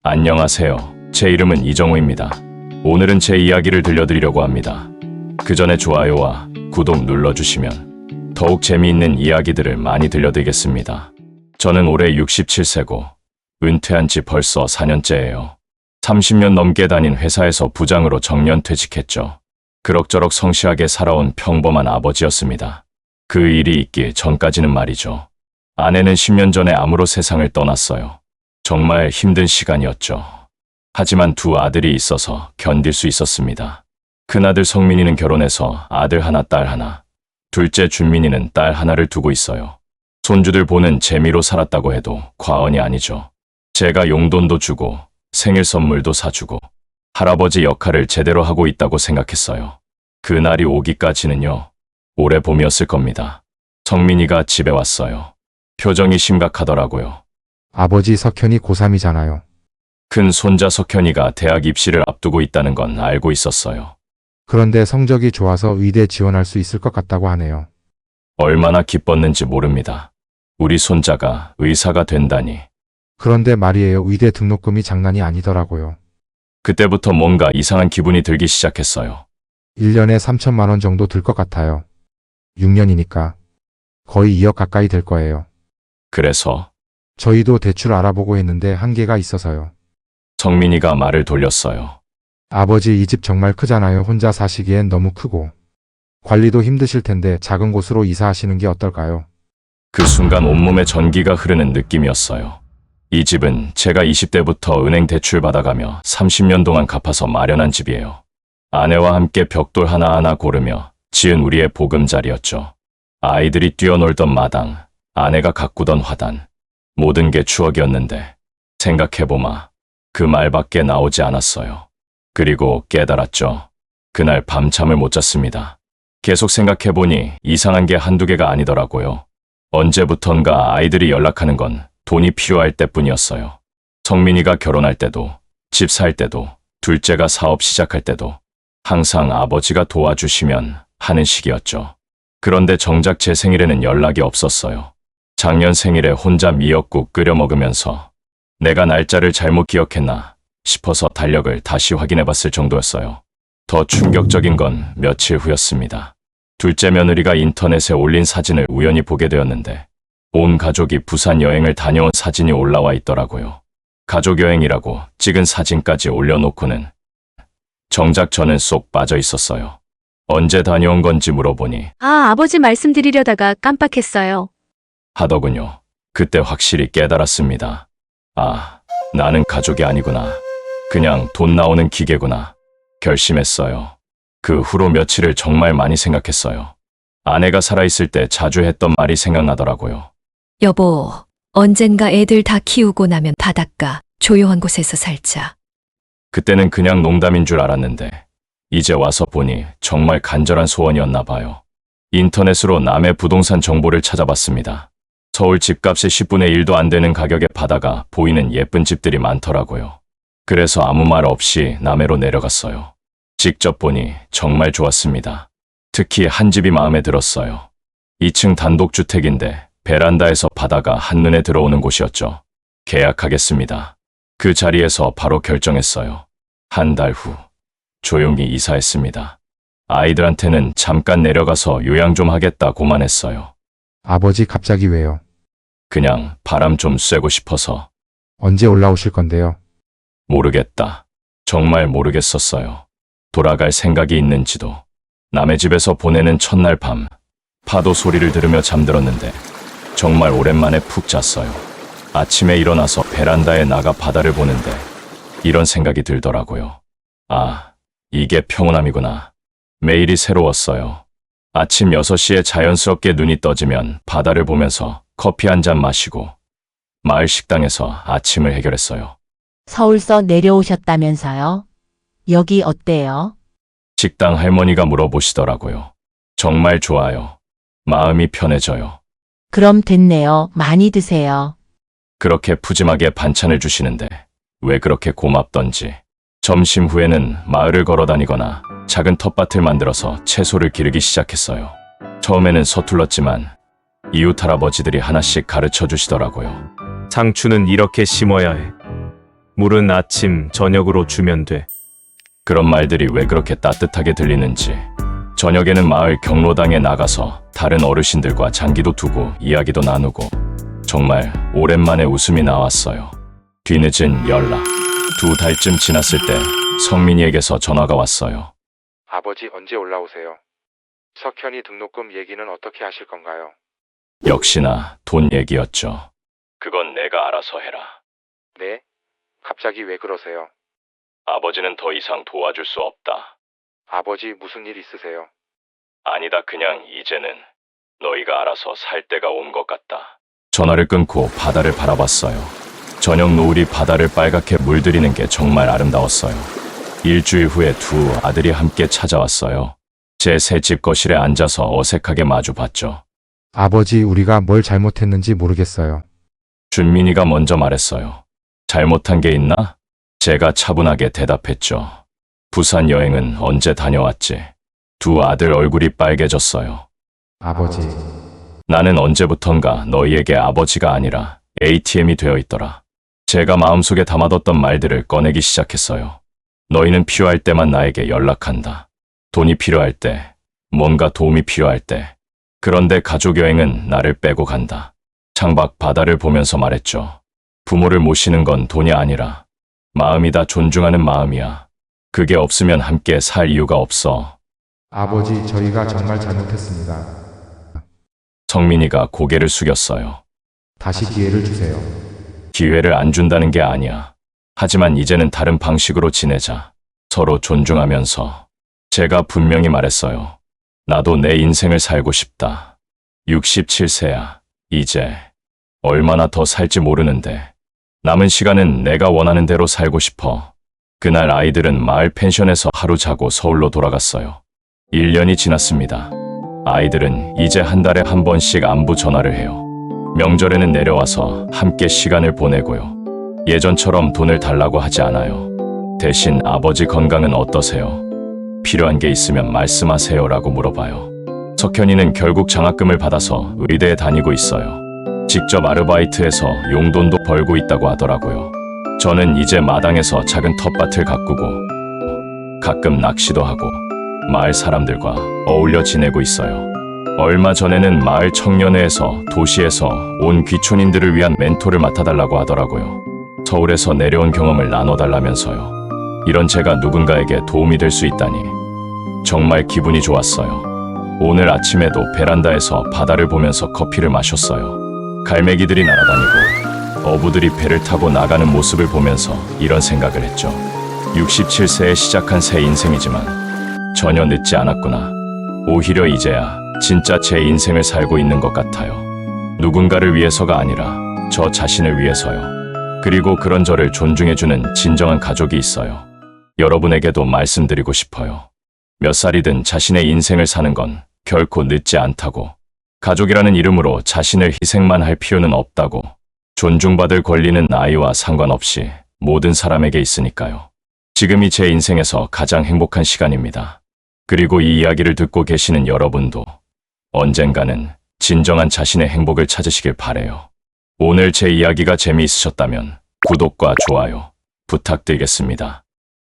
안녕하세요. 제 이름은 이정우입니다. 오늘은 제 이야기를 들려드리려고 합니다. 그 전에 좋아요와 구독 눌러주시면 더욱 재미있는 이야기들을 많이 들려드리겠습니다. 저는 올해 67세고 은퇴한 지 벌써 4년째예요. 30년 넘게 다닌 회사에서 부장으로 정년퇴직했죠. 그럭저럭 성실하게 살아온 평범한 아버지였습니다. 그 일이 있기 전까지는 말이죠. 아내는 10년 전에 암으로 세상을 떠났어요. 정말 힘든 시간이었죠. 하지만 두 아들이 있어서 견딜 수 있었습니다. 큰아들 성민이는 결혼해서 아들 하나, 딸 하나. 둘째 준민이는 딸 하나를 두고 있어요. 손주들 보는 재미로 살았다고 해도 과언이 아니죠. 제가 용돈도 주고 생일 선물도 사주고 할아버지 역할을 제대로 하고 있다고 생각했어요. 그날이 오기까지는요. 올해 봄이었을 겁니다. 성민이가 집에 왔어요. 표정이 심각하더라고요. 아버지 석현이 고3이잖아요. 큰 손자 석현이가 대학 입시를 앞두고 있다는 건 알고 있었어요. 그런데 성적이 좋아서 의대 지원할 수 있을 것 같다고 하네요. 얼마나 기뻤는지 모릅니다. 우리 손자가 의사가 된다니. 그런데 말이에요. 의대 등록금이 장난이 아니더라고요. 그때부터 뭔가 이상한 기분이 들기 시작했어요. 1년에 3천만 원 정도 들 것 같아요. 6년이니까 거의 2억 가까이 될 거예요. 그래서 저희도 대출 알아보고 했는데 한계가 있어서요. 성민이가 말을 돌렸어요. 아버지 이 집 정말 크잖아요. 혼자 사시기엔 너무 크고. 관리도 힘드실 텐데 작은 곳으로 이사하시는 게 어떨까요? 그 순간 온몸에 전기가 흐르는 느낌이었어요. 이 집은 제가 20대부터 은행 대출 받아가며 30년 동안 갚아서 마련한 집이에요. 아내와 함께 벽돌 하나하나 고르며 지은 우리의 보금자리였죠. 아이들이 뛰어놀던 마당, 아내가 가꾸던 화단, 모든 게 추억이었는데 생각해보마 그 말밖에 나오지 않았어요. 그리고 깨달았죠. 그날 밤잠을 못 잤습니다. 계속 생각해보니 이상한 게 한두 개가 아니더라고요. 언제부턴가 아이들이 연락하는 건 돈이 필요할 때뿐이었어요. 성민이가 결혼할 때도, 집 살 때도, 둘째가 사업 시작할 때도 항상 아버지가 도와주시면 하는 식이었죠. 그런데 정작 제 생일에는 연락이 없었어요. 작년 생일에 혼자 미역국 끓여 먹으면서 내가 날짜를 잘못 기억했나 싶어서 달력을 다시 확인해봤을 정도였어요. 더 충격적인 건 며칠 후였습니다. 둘째 며느리가 인터넷에 올린 사진을 우연히 보게 되었는데 온 가족이 부산 여행을 다녀온 사진이 올라와 있더라고요. 가족 여행이라고 찍은 사진까지 올려놓고는 정작 저는 쏙 빠져 있었어요. 언제 다녀온 건지 물어보니 아버지 말씀드리려다가 깜빡했어요. 하더군요. 그때 확실히 깨달았습니다. 나는 가족이 아니구나. 그냥 돈 나오는 기계구나. 결심했어요. 그 후로 며칠을 정말 많이 생각했어요. 아내가 살아있을 때 자주 했던 말이 생각나더라고요. 여보, 언젠가 애들 다 키우고 나면 바닷가, 조용한 곳에서 살자. 그때는 그냥 농담인 줄 알았는데 이제 와서 보니 정말 간절한 소원이었나 봐요. 인터넷으로 남의 부동산 정보를 찾아봤습니다. 서울 집값의 10분의 1도 안 되는 가격의 바다가 보이는 예쁜 집들이 많더라고요. 그래서 아무 말 없이 남해로 내려갔어요. 직접 보니 정말 좋았습니다. 특히 한 집이 마음에 들었어요. 2층 단독주택인데 베란다에서 바다가 한눈에 들어오는 곳이었죠. 계약하겠습니다. 그 자리에서 바로 결정했어요. 한 달 후 조용히 이사했습니다. 아이들한테는 잠깐 내려가서 요양 좀 하겠다고만 했어요. 아버지 갑자기 왜요? 그냥 바람 좀 쐬고 싶어서. 언제 올라오실 건데요? 모르겠다. 정말 모르겠었어요. 돌아갈 생각이 있는지도. 남의 집에서 보내는 첫날 밤, 파도 소리를 들으며 잠들었는데 정말 오랜만에 푹 잤어요. 아침에 일어나서 베란다에 나가 바다를 보는데 이런 생각이 들더라고요. 이게 평온함이구나. 매일이 새로웠어요. 아침 6시에 자연스럽게 눈이 떠지면 바다를 보면서 커피 한 잔 마시고 마을 식당에서 아침을 해결했어요. 서울서 내려오셨다면서요? 여기 어때요? 식당 할머니가 물어보시더라고요. 정말 좋아요. 마음이 편해져요. 그럼 됐네요. 많이 드세요. 그렇게 푸짐하게 반찬을 주시는데 왜 그렇게 고맙던지. 점심 후에는 마을을 걸어 다니거나 작은 텃밭을 만들어서 채소를 기르기 시작했어요. 처음에는 서툴렀지만 이웃 할아버지들이 하나씩 가르쳐 주시더라고요. 상추는 이렇게 심어야 해. 물은 아침, 저녁으로 주면 돼. 그런 말들이 왜 그렇게 따뜻하게 들리는지. 저녁에는 마을 경로당에 나가서 다른 어르신들과 장기도 두고 이야기도 나누고 정말 오랜만에 웃음이 나왔어요. 뒤늦은 연락. 2달쯤 지났을 때 성민이에게서 전화가 왔어요. 아버지 언제 올라오세요? 석현이 등록금 얘기는 어떻게 하실 건가요? 역시나 돈 얘기였죠. 그건 내가 알아서 해라. 네? 갑자기 왜 그러세요? 아버지는 더 이상 도와줄 수 없다. 아버지 무슨 일 있으세요? 아니다, 그냥 이제는 너희가 알아서 살 때가 온 것 같다. 전화를 끊고 바다를 바라봤어요. 저녁 노을이 바다를 빨갛게 물들이는 게 정말 아름다웠어요. 일주일 후에 2 아들이 함께 찾아왔어요. 제 새집 거실에 앉아서 어색하게 마주봤죠. 아버지, 우리가 뭘 잘못했는지 모르겠어요. 준민이가 먼저 말했어요. 잘못한 게 있나? 제가 차분하게 대답했죠. 부산 여행은 언제 다녀왔지? 2 아들 얼굴이 빨개졌어요. 아버지, 나는 언제부턴가 너희에게 아버지가 아니라 ATM이 되어 있더라. 제가 마음속에 담아뒀던 말들을 꺼내기 시작했어요. 너희는 필요할 때만 나에게 연락한다. 돈이 필요할 때, 뭔가 도움이 필요할 때. 그런데 가족 여행은 나를 빼고 간다. 창밖 바다를 보면서 말했죠. 부모를 모시는 건 돈이 아니라 마음이다. 존중하는 마음이야. 그게 없으면 함께 살 이유가 없어. 아버지, 저희가 정말 잘못했습니다. 성민이가 고개를 숙였어요. 다시 기회를 주세요. 기회를 안 준다는 게 아니야. 하지만 이제는 다른 방식으로 지내자. 서로 존중하면서. 제가 분명히 말했어요. 나도 내 인생을 살고 싶다. 67세야. 이제 얼마나 더 살지 모르는데 남은 시간은 내가 원하는 대로 살고 싶어. 그날 아이들은 마을 펜션에서 하루 자고 서울로 돌아갔어요. 1년이 지났습니다. 아이들은 이제 한 달에 한 번씩 안부 전화를 해요. 명절에는 내려와서 함께 시간을 보내고요. 예전처럼 돈을 달라고 하지 않아요. 대신 아버지 건강은 어떠세요? 필요한 게 있으면 말씀하세요라고 물어봐요. 석현이는 결국 장학금을 받아서 의대에 다니고 있어요. 직접 아르바이트해서 용돈도 벌고 있다고 하더라고요. 저는 이제 마당에서 작은 텃밭을 가꾸고 가끔 낚시도 하고 마을 사람들과 어울려 지내고 있어요. 얼마 전에는 마을 청년회에서 도시에서 온 귀촌인들을 위한 멘토를 맡아달라고 하더라고요. 서울에서 내려온 경험을 나눠달라면서요. 이런 제가 누군가에게 도움이 될 수 있다니 정말 기분이 좋았어요. 오늘 아침에도 베란다에서 바다를 보면서 커피를 마셨어요. 갈매기들이 날아다니고 어부들이 배를 타고 나가는 모습을 보면서 이런 생각을 했죠. 67세에 시작한 새 인생이지만 전혀 늦지 않았구나. 오히려 이제야 진짜 제 인생을 살고 있는 것 같아요. 누군가를 위해서가 아니라 저 자신을 위해서요. 그리고 그런 저를 존중해주는 진정한 가족이 있어요. 여러분에게도 말씀드리고 싶어요. 몇 살이든 자신의 인생을 사는 건 결코 늦지 않다고. 가족이라는 이름으로 자신을 희생만 할 필요는 없다고. 존중받을 권리는 나이와 상관없이 모든 사람에게 있으니까요. 지금이 제 인생에서 가장 행복한 시간입니다. 그리고 이 이야기를 듣고 계시는 여러분도 언젠가는 진정한 자신의 행복을 찾으시길 바래요. 오늘 제 이야기가 재미있으셨다면 구독과 좋아요 부탁드리겠습니다.